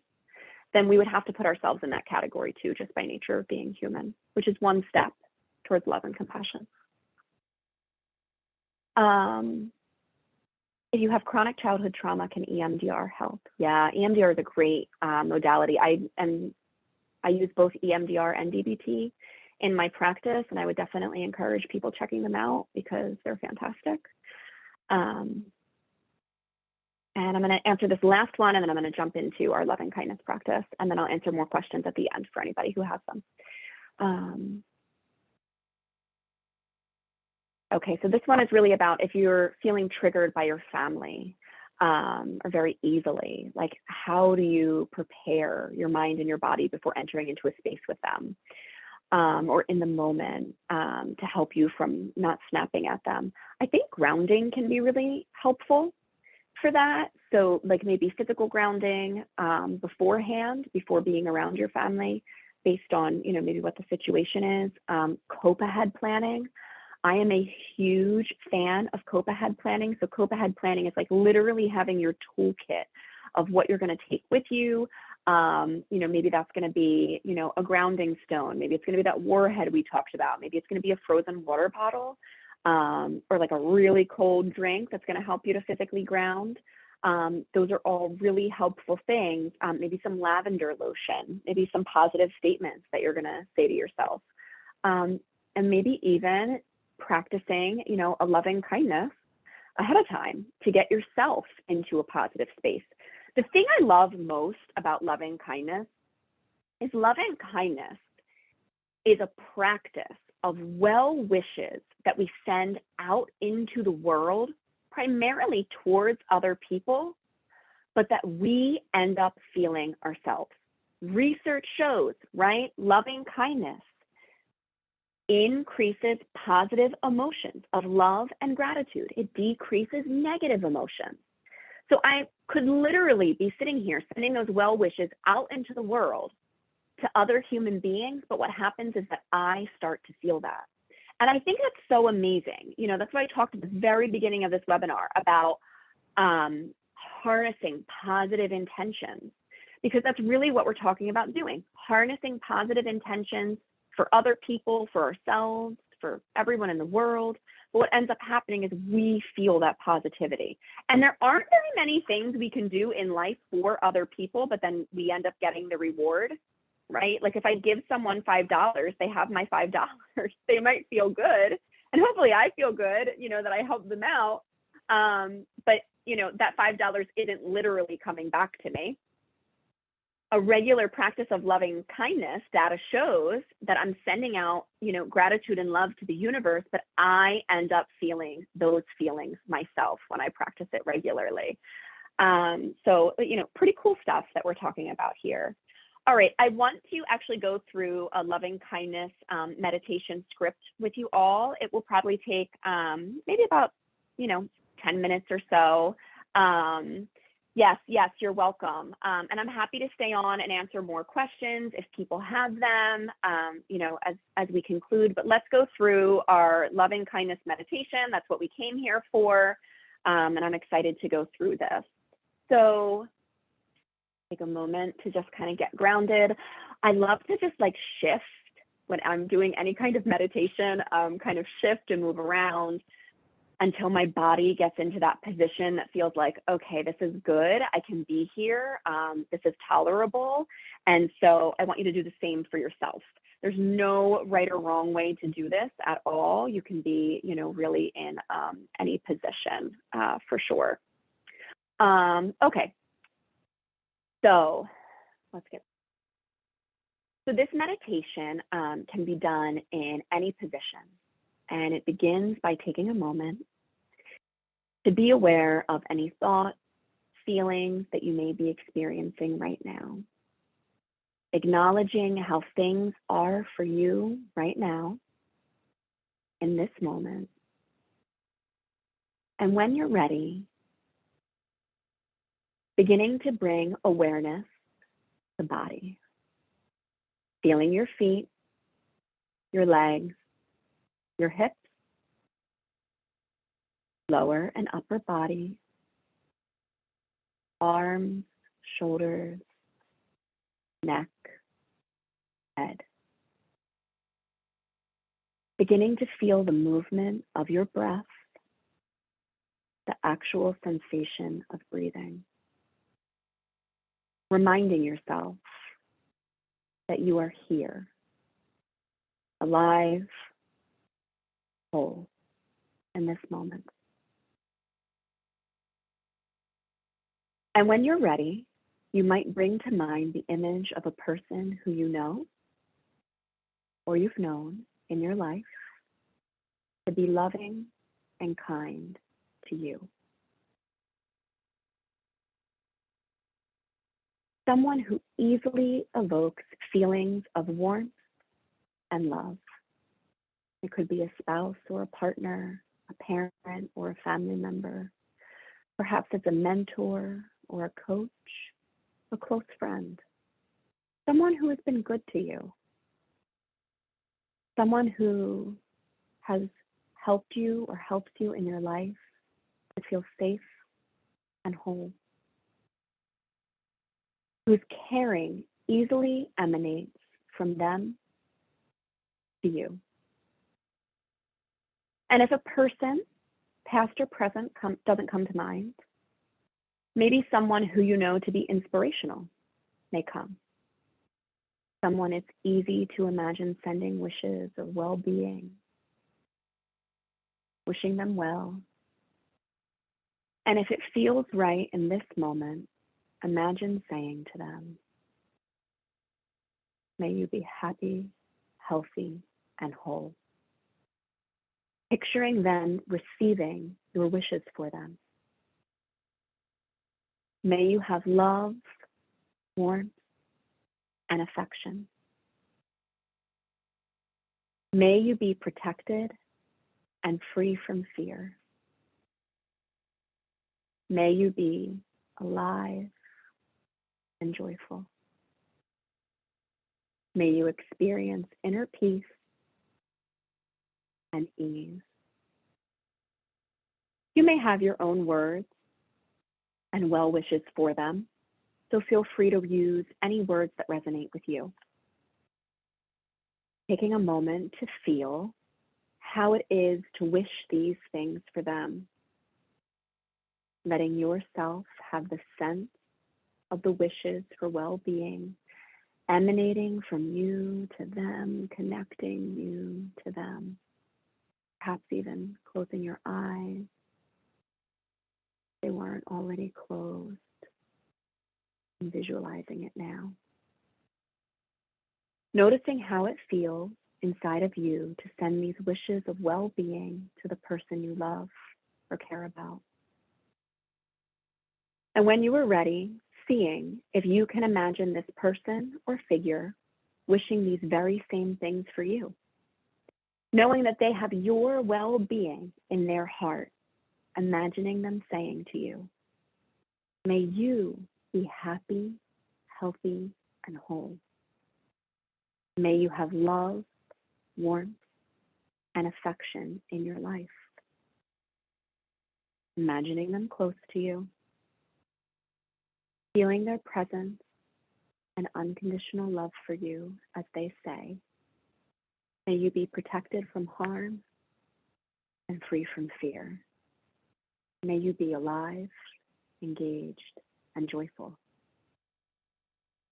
then we would have to put ourselves in that category too, just by nature of being human, which is one step towards love and compassion. If you have chronic childhood trauma, can EMDR help? Yeah, EMDR is a great modality. I use both EMDR and DBT in my practice, and I would definitely encourage people checking them out because they're fantastic. And I'm going to answer this last one, and then I'm going to jump into our loving kindness practice, and then I'll answer more questions at the end for anybody who has them. Okay, so this one is really about if you're feeling triggered by your family or very easily, like how do you prepare your mind and your body before entering into a space with them or in the moment to help you from not snapping at them? I think grounding can be really helpful for that. So like maybe physical grounding beforehand, before being around your family, based on, you know, maybe what the situation is. Cope ahead planning. I am a huge fan of cope ahead planning. So cope ahead planning is like literally having your toolkit of what you're going to take with you. You know, maybe that's going to be, you know, a grounding stone. Maybe it's going to be that warhead we talked about. Maybe it's going to be a frozen water bottle or like a really cold drink that's going to help you to physically ground. Those are all really helpful things. Maybe some lavender lotion, maybe some positive statements that you're going to say to yourself. And maybe even practicing, you know, a loving kindness ahead of time to get yourself into a positive space. The thing I love most about loving kindness is loving kindness is a practice of well wishes that we send out into the world, primarily towards other people, but that we end up feeling ourselves. Research shows, right? Loving kindness increases positive emotions of love and gratitude. It decreases negative emotions. So I could literally be sitting here sending those well wishes out into the world to other human beings, but what happens is that I start to feel that. And I think that's so amazing. You know, that's why I talked at the very beginning of this webinar about harnessing positive intentions, because that's really what we're talking about doing, harnessing positive intentions for other people, for ourselves, for everyone in the world. But what ends up happening is we feel that positivity. And there aren't very many things we can do in life for other people, but then we end up getting the reward, right? Like if I give someone $5, they have my $5. They might feel good. And hopefully I feel good, you know, that I helped them out. But, you know, that $5 isn't literally coming back to me. A regular practice of loving kindness, data shows that I'm sending out, you know, gratitude and love to the universe, but I end up feeling those feelings myself when I practice it regularly. So, you know, pretty cool stuff that we're talking about here. All right, I want to actually go through a loving kindness meditation script with you all. It will probably take maybe about, you know, 10 minutes or so. Yes, yes, you're welcome. And I'm happy to stay on and answer more questions if people have them, as we conclude. But let's go through our loving kindness meditation. That's what we came here for. And I'm excited to go through this. So take a moment to just kind of get grounded. I love to just like shift when I'm doing any kind of meditation, kind of shift and move around until my body gets into that position that feels like, okay, this is good. I can be here. This is tolerable. And so I want you to do the same for yourself. There's no right or wrong way to do this at all. You can be, really in any position for sure. Okay. So let's get. So this meditation can be done in any position. And it begins by taking a moment to be aware of any thoughts, feelings that you may be experiencing right now. Acknowledging how things are for you right now, in this moment. And when you're ready, beginning to bring awareness to the body. Feeling your feet, your legs, your hips, lower and upper body, arms, shoulders, neck, head. Beginning to feel the movement of your breath, the actual sensation of breathing. Reminding yourself that you are here, alive, whole, in this moment. And when you're ready, you might bring to mind the image of a person who you know or you've known in your life to be loving and kind to you. Someone who easily evokes feelings of warmth and love. It could be a spouse or a partner, a parent or a family member. Perhaps it's a mentor or a coach, a close friend. Someone who has been good to you. Someone who has helped you or helps you in your life to feel safe and whole. Whose caring easily emanates from them to you. And if a person, past or present, doesn't come to mind, maybe someone who you know to be inspirational may come. Someone it's easy to imagine sending wishes of well-being, wishing them well. And if it feels right in this moment, imagine saying to them, may you be happy, healthy, and whole. Picturing them receiving your wishes for them. May you have love, warmth, and affection. May you be protected and free from fear. May you be alive and joyful. May you experience inner peace and ease. You may have your own words and well wishes for them, so feel free to use any words that resonate with you. Taking a moment to feel how it is to wish these things for them. Letting yourself have the sense of the wishes for well-being emanating from you to them, connecting you to them. Perhaps even closing your eyes if they weren't already closed, and visualizing it now. Noticing how it feels inside of you to send these wishes of well-being to the person you love or care about. And when you are ready, seeing if you can imagine this person or figure wishing these very same things for you, knowing that they have your well-being in their heart, imagining them saying to you, May you be happy, healthy, and whole. May you have love, warmth, and affection in your life. Imagining them close to you, feeling their presence and unconditional love for you as they say, may you be protected from harm and free from fear. May you be alive, engaged, and joyful.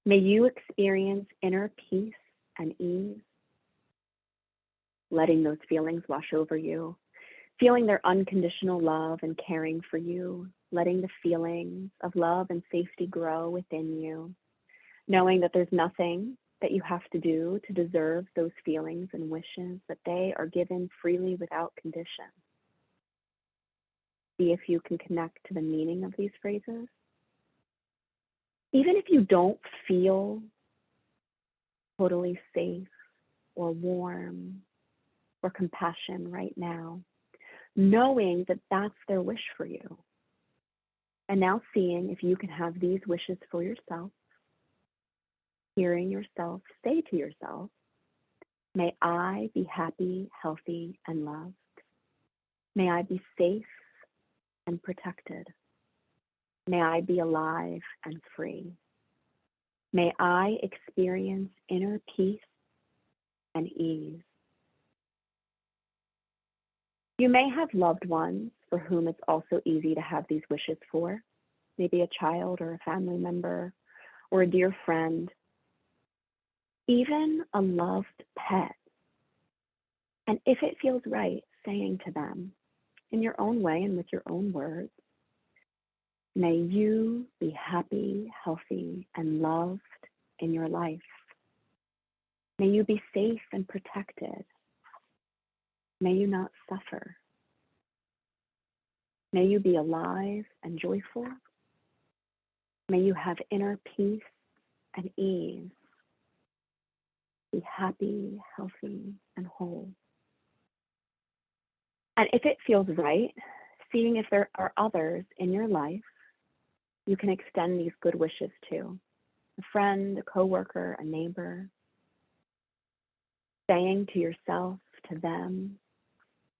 May you experience inner peace and ease, letting those feelings wash over you, feeling their unconditional love and caring for you, letting the feelings of love and safety grow within you, knowing that there's nothing that you have to do to deserve those feelings and wishes, that they are given freely without condition. See if you can connect to the meaning of these phrases. Even if you don't feel totally safe or warm or compassion right now, knowing that that's their wish for you. And now seeing if you can have these wishes for yourself, hearing yourself say to yourself, may I be happy, healthy, and loved. May I be safe and protected. May I be alive and free. May I experience inner peace and ease. You may have loved ones for whom it's also easy to have these wishes for, maybe a child or a family member or a dear friend, even a loved pet. And if it feels right, saying to them in your own way and with your own words, may you be happy, healthy, and loved in your life. May you be safe and protected. May you not suffer. May you be alive and joyful. May you have inner peace and ease. Be happy, healthy, and whole. And if it feels right, seeing if there are others in your life you can extend these good wishes to, a friend, a coworker, a neighbor, saying to yourself, to them,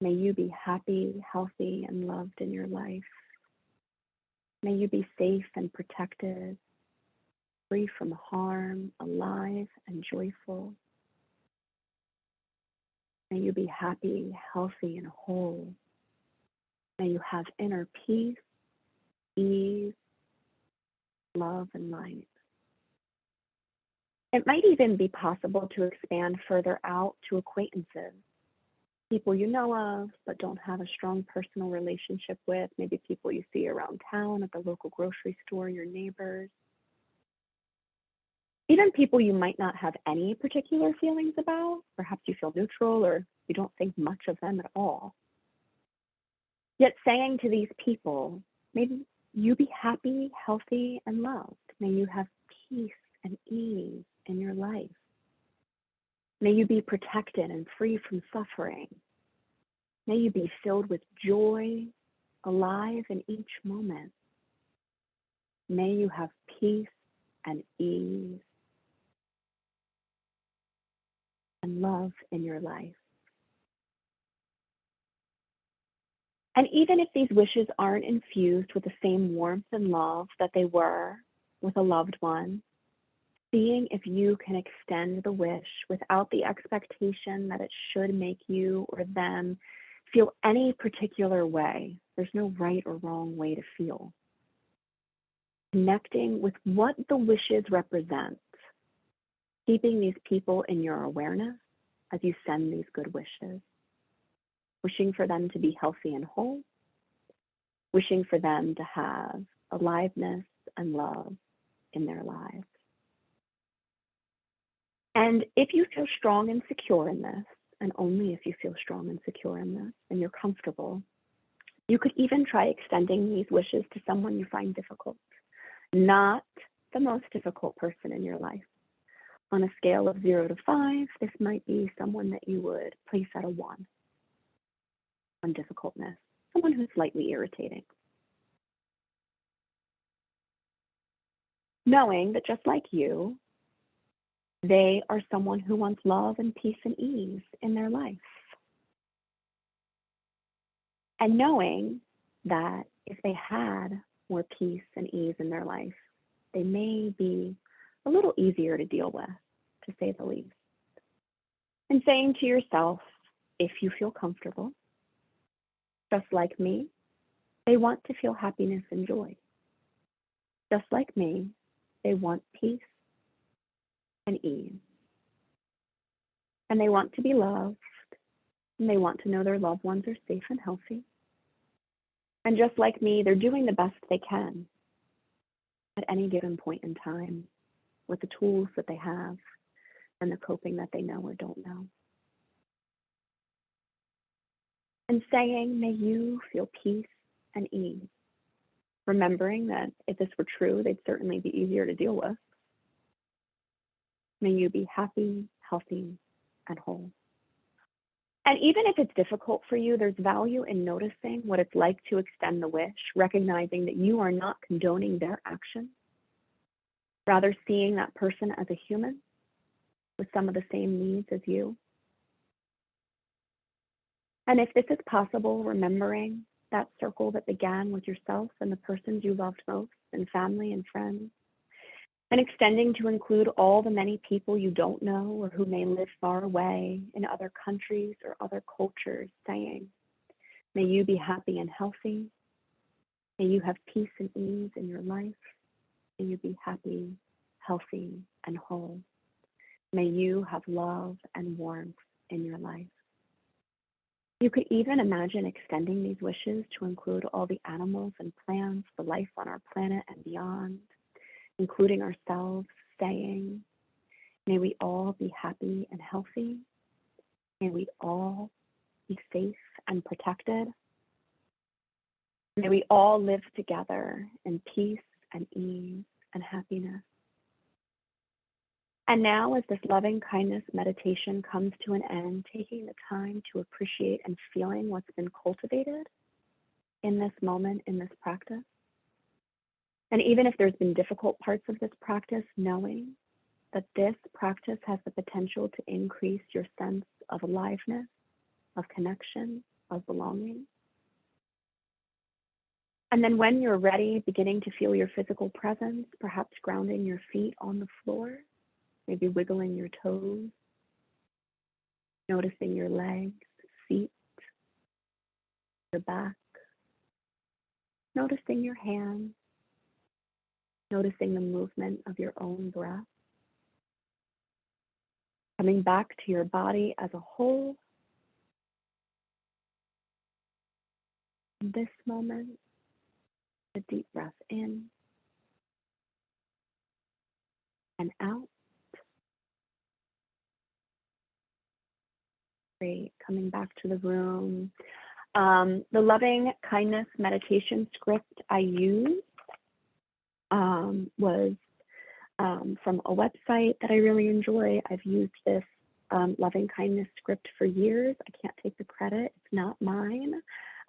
may you be happy, healthy, and loved in your life. May you be safe and protected, free from harm, alive and joyful. May you be happy, healthy, and whole. May you have inner peace, ease, love, and light. It might even be possible to expand further out to acquaintances, people you know of but don't have a strong personal relationship with, maybe people you see around town at the local grocery store, your neighbors. Even people you might not have any particular feelings about, perhaps you feel neutral or you don't think much of them at all. Yet saying to these people, may you be happy, healthy, and loved. May you have peace and ease in your life. May you be protected and free from suffering. May you be filled with joy, alive in each moment. May you have peace and ease and love in your life. And even if these wishes aren't infused with the same warmth and love that they were with a loved one, seeing if you can extend the wish without the expectation that it should make you or them feel any particular way. There's no right or wrong way to feel. Connecting with what the wishes represent, keeping these people in your awareness as you send these good wishes, wishing for them to be healthy and whole, wishing for them to have aliveness and love in their lives. And if you feel strong and secure in this, and only if you feel strong and secure in this, and you're comfortable, you could even try extending these wishes to someone you find difficult, not the most difficult person in your life. On a scale of 0 to 5, this might be someone that you would place at a 1 on difficultness, someone who's slightly irritating. knowing that just like you, they are someone who wants love and peace and ease in their life. And knowing that if they had more peace and ease in their life, they may be a little easier to deal with, to say the least. And saying to yourself, if you feel comfortable, just like me, they want to feel happiness and joy. Just like me, they want peace and ease. And they want to be loved, and they want to know their loved ones are safe and healthy. And just like me, they're doing the best they can at any given point in time with the tools that they have and the coping that they know or don't know. And saying, may you feel peace and ease, remembering that if this were true, they'd certainly be easier to deal with. May you be happy, healthy, and whole. And even if it's difficult for you, there's value in noticing what it's like to extend the wish, recognizing that you are not condoning their action, rather seeing that person as a human with some of the same needs as you. And if this is possible, remembering that circle that began with yourself and the persons you loved most, and family and friends, and extending to include all the many people you don't know or who may live far away in other countries or other cultures, saying, may you be happy and healthy. May you have peace and ease in your life. May you be happy, healthy, and whole. May you have love and warmth in your life. You could even imagine extending these wishes to include all the animals and plants, the life on our planet and beyond, including ourselves, saying, may we all be happy and healthy. May we all be safe and protected. May we all live together in peace and ease and happiness. And now, as this loving kindness meditation comes to an end, taking the time to appreciate and feeling what's been cultivated in this moment, in this practice. And even if there's been difficult parts of this practice, knowing that this practice has the potential to increase your sense of aliveness, of connection, of belonging. And then when you're ready, beginning to feel your physical presence, perhaps grounding your feet on the floor, maybe wiggling your toes, noticing your legs, feet, your back, noticing your hands, noticing the movement of your own breath, coming back to your body as a whole. In this moment, a deep breath in and out. Great, coming back to the room. The loving kindness meditation script I used was from a website that I really enjoy. I've used this loving kindness script for years. I can't take the credit, it's not mine,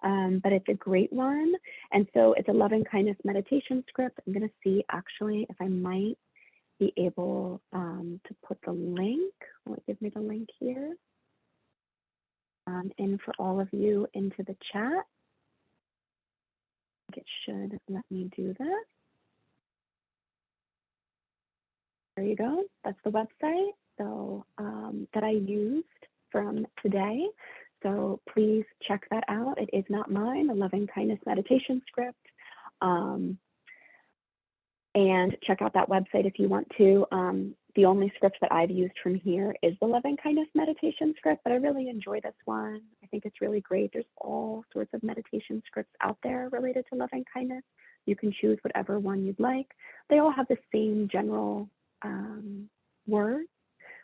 but it's a great one. And so it's a loving kindness meditation script. I'm gonna see actually if I might be able to put the link. Will it give me the link here? In for all of you into the chat. I think it should let me do this. There you go. That's the website that I used from today. So please check that out. It is not mine, the loving kindness meditation script. And check out that website if you want to. The only script that I've used from here is the loving kindness meditation script, but I really enjoy this one. I think it's really great. There's all sorts of meditation scripts out there related to loving kindness. You can choose whatever one you'd like. They all have the same general words,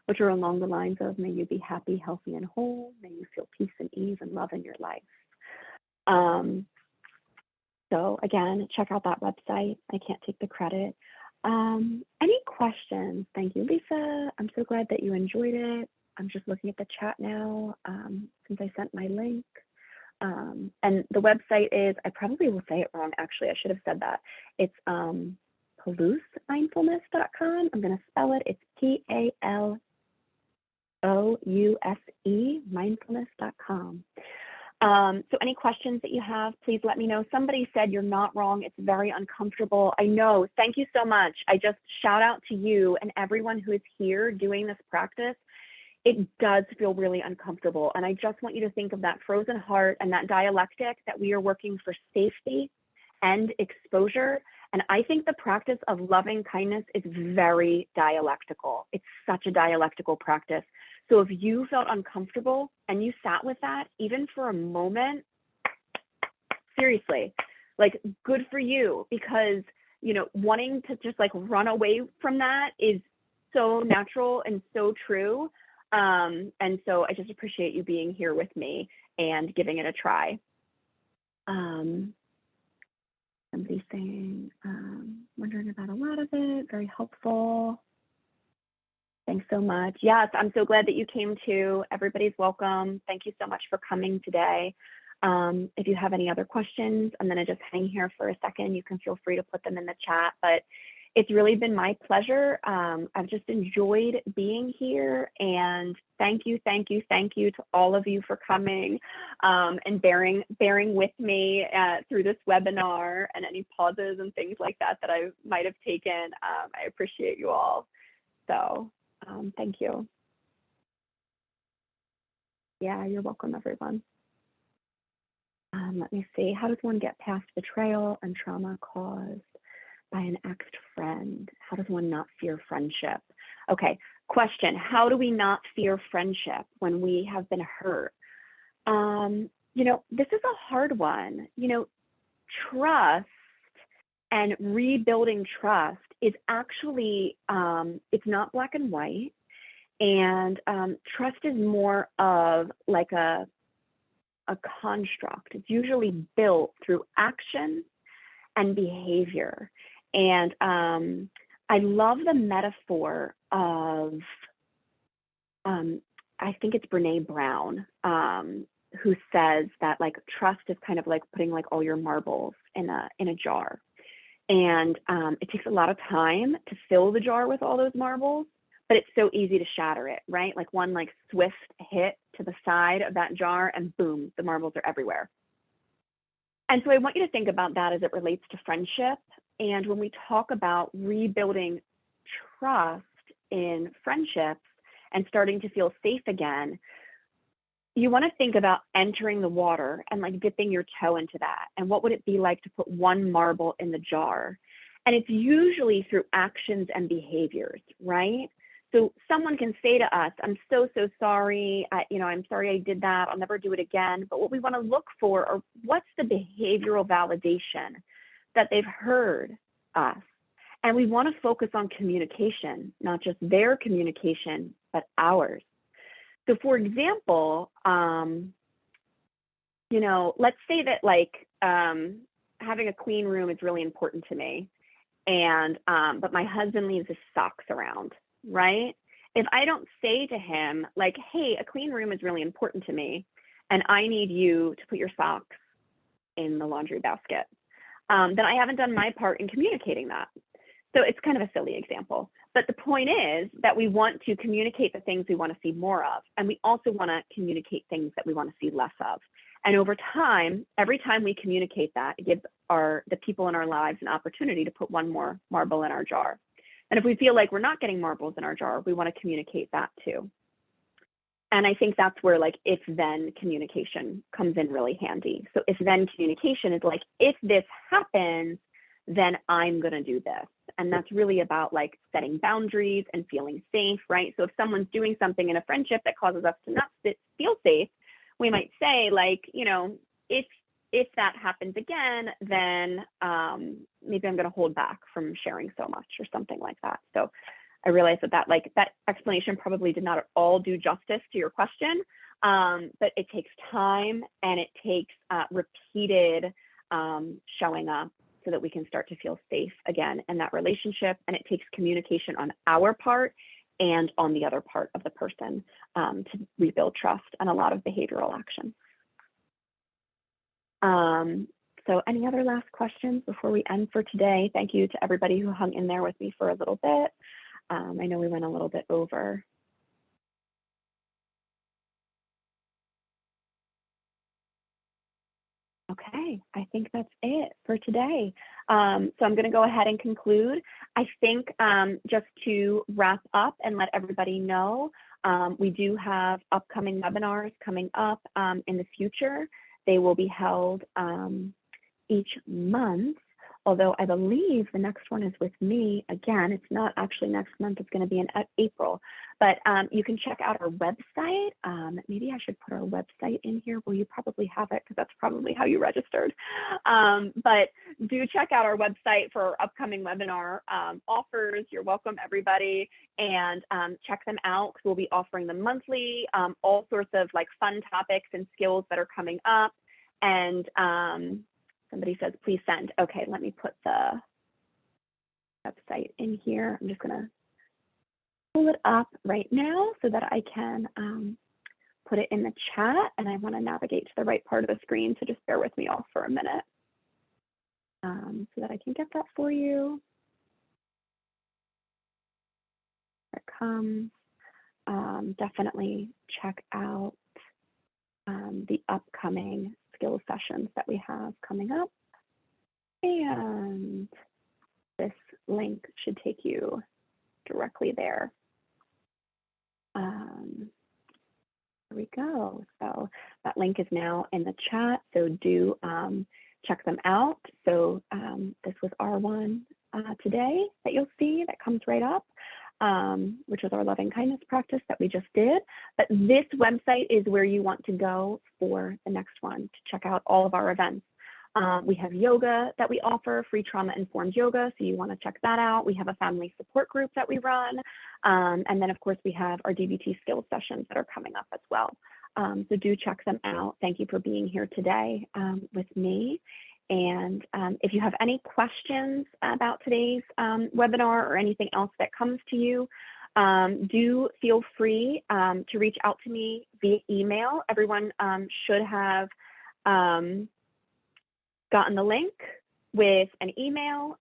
which are along the lines of, may you be happy, healthy, and whole. May you feel peace and ease and love in your life. So again, check out that website. I can't take the credit. Any questions? Thank you, Lisa. I'm so glad that you enjoyed it. I'm just looking at the chat now since I sent my link. And the website is, I probably will say it wrong, actually. I should have said that. It's palouse.mindfulness.com. I'm going to spell it. It's PALOUSE, mindfulness.com. So any questions that you have, please let me know. Somebody said you're not wrong. It's very uncomfortable. I know. Thank you so much. I just shout out to you and everyone who is here doing this practice. It does feel really uncomfortable. And I just want you to think of that frozen heart and that dialectic that we are working for safety and exposure. And I think the practice of loving kindness is very dialectical. It's such a dialectical practice. So if you felt uncomfortable and you sat with that, even for a moment, seriously, like, good for you, because, you know, wanting to just like run away from that is so natural and so true. And so I just appreciate you being here with me and giving it a try. Somebody's saying, wondering about a lot of it, very helpful. Thanks so much. Yes, I'm so glad that you came too. Everybody's welcome. Thank you so much for coming today. If you have any other questions, I'm gonna just hang here for a second. You can feel free to put them in the chat, but it's really been my pleasure. I've just enjoyed being here, and thank you to all of you for coming and bearing with me through this webinar and any pauses and things like that that I might have taken. I appreciate you all. So thank you. Yeah, you're welcome, everyone. Let me see. How does one get past betrayal and trauma caused by an ex-friend? How does one not fear friendship? Okay, question. How do we not fear friendship when we have been hurt? You know, this is a hard one. You know, trust and rebuilding trust is actually, it's not black and white. And trust is more of like a construct. It's usually built through action and behavior. And I love the metaphor of, I think it's Brene Brown, who says that like trust is kind of like putting like all your marbles in a jar. And it takes a lot of time to fill the jar with all those marbles, but it's so easy to shatter it, right? Like one like swift hit to the side of that jar and boom, the marbles are everywhere. And so I want you to think about that as it relates to friendship. And when we talk about rebuilding trust in friendships and starting to feel safe again, you want to think about entering the water and like dipping your toe into that. And what would it be like to put one marble in the jar? And it's usually through actions and behaviors, right? So someone can say to us, I'm so sorry. I'm sorry I did that. I'll never do it again. But what we want to look for are what's the behavioral validation that they've heard us. And we want to focus on communication, not just their communication, but ours. So for example, let's say that like having a clean room is really important to me. And but my husband leaves his socks around, right? If I don't say to him like, hey, a clean room is really important to me, and I need you to put your socks in the laundry basket, then I haven't done my part in communicating that. So it's kind of a silly example. But the point is that we want to communicate the things we want to see more of, and we also want to communicate things that we want to see less of. And over time, every time we communicate that, it gives the people in our lives an opportunity to put one more marble in our jar. And if we feel like we're not getting marbles in our jar, we want to communicate that too. And I think that's where like if-then communication comes in really handy. So if-then communication is like, if this happens, then I'm going to do this. And that's really about like setting boundaries and feeling safe, right? So if someone's doing something in a friendship that causes us to not feel safe, we might say like, if that happens again, then maybe I'm going to hold back from sharing so much or something like that. So I realize that explanation probably did not at all do justice to your question, but it takes time and it takes repeated showing up so that we can start to feel safe again in that relationship. And it takes communication on our part and on the other part of the person to rebuild trust and a lot of behavioral action. So any other last questions before we end for today? Thank you to everybody who hung in there with me for a little bit. I know we went a little bit over. Okay, I think that's it for today. So I'm going to go ahead and conclude. I think just to wrap up and let everybody know, we do have upcoming webinars coming up in the future. They will be held each month, although I believe the next one is with me. Again, it's not actually next month, it's going to be in April. But you can check out our website. Maybe I should put our website in here. Well, you probably have it because that's probably how you registered. But do check out our website for our upcoming webinar offers. You're welcome, everybody. And check them out because we'll be offering them monthly, all sorts of like fun topics and skills that are coming up. And somebody says, please send. Okay, let me put the website in here. I'm just going to pull it up right now so that I can put it in the chat, and I want to navigate to the right part of the screen, so just bear with me all for a minute so that I can get that for you. Here it comes. Definitely check out the upcoming skills sessions that we have coming up, and this link should take you directly there. There we go. So that link is now in the chat. So do check them out. So this was our one today that you'll see that comes right up, which was our loving kindness practice that we just did. But this website is where you want to go for the next one to check out all of our events. We have yoga that we offer, free trauma-informed yoga, so you want to check that out. We have a family support group that we run. And then, of course, we have our DBT skills sessions that are coming up as well. So do check them out. Thank you for being here today with me. And if you have any questions about today's webinar or anything else that comes to you, do feel free to reach out to me via email. Everyone should have gotten the link with an email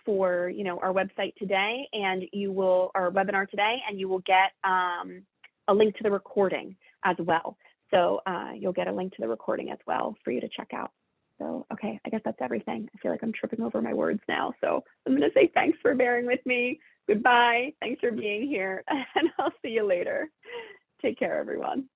for our website today, and you will, our webinar today, and you will get a link to the recording as well. So you'll get a link to the recording as well for you to check out. So, okay, I guess that's everything. I feel like I'm tripping over my words now. So I'm going to say thanks for bearing with me. Goodbye. Thanks for being here, and I'll see you later. Take care, everyone.